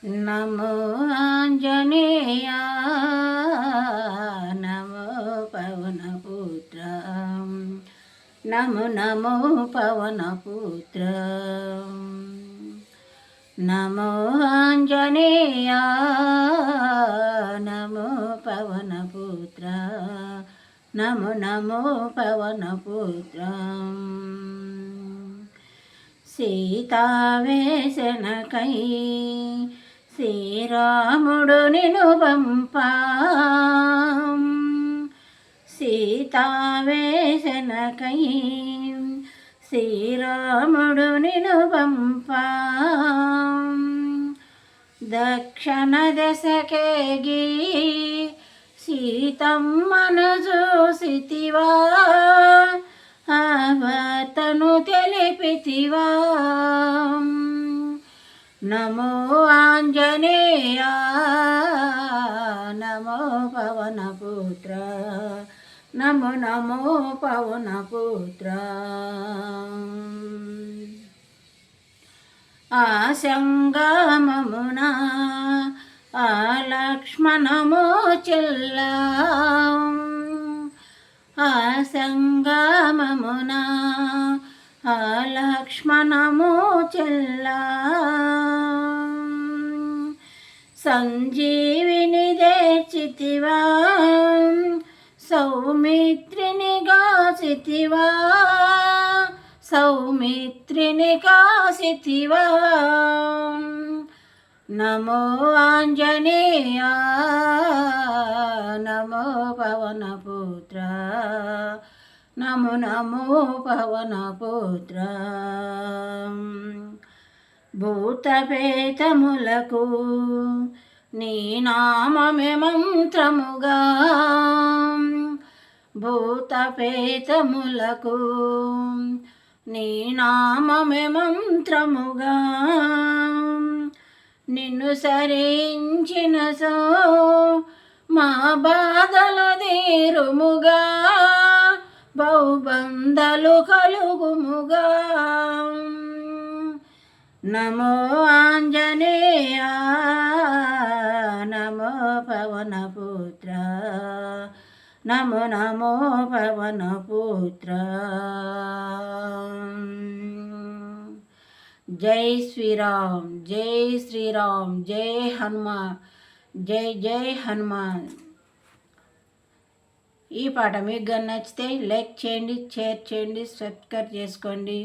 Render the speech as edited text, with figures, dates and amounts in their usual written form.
నమో ఆంజనేయ నమో పవనపుత్ర నమో నమో పవనపుత్ర నమో ఆంజనేయ నమో పవనపుత్ర నమో నమో పవనపుత్ర సీతావేశనకై శ్రీరాముడు నిను పంపా సీతావేశనకై శ్రీరాముడు నిను పంపా దక్షిణ దశకేగి సీతమ్మను చూసితివా ఆవర్తను తెలిపితివా నమో ఆంజనేయ నమో పవనపుత్ర నమో నమో పవనపుత్ర ఆ సంగమమున ఆ లక్ష్మణమో చెల్లా ఆ సంగమమున ఆ లక్ష్మణమో చెల్లా సంజీవిని దేర్చితివా సౌమిత్రిని గాసితివా సౌమిత్రిని కాసితివా నమో ఆంజనేయ నమో పవనపుత్ర నమో నమో పవనపుత్ర భూతపేతములకు నీ నామమే మంత్రముగా భూతపేతములకు నీ నామమే మంత్రముగా నిన్ను సరించిన సో మా బాధలు తీరుముగా బహుబంధలు కలుగుముగా నమో ఆంజనేయ నమో పవనపుత్ర నమో నమో పవనపుత్ర జై శ్రీరామ్ జై శ్రీరామ్ జై హనుమాన్ జై జై హనుమాన్. ఈ పాట మీకు నచ్చితే లైక్ చేయండి, షేర్ చేయండి, సబ్స్క్రైబ్ చేసుకోండి.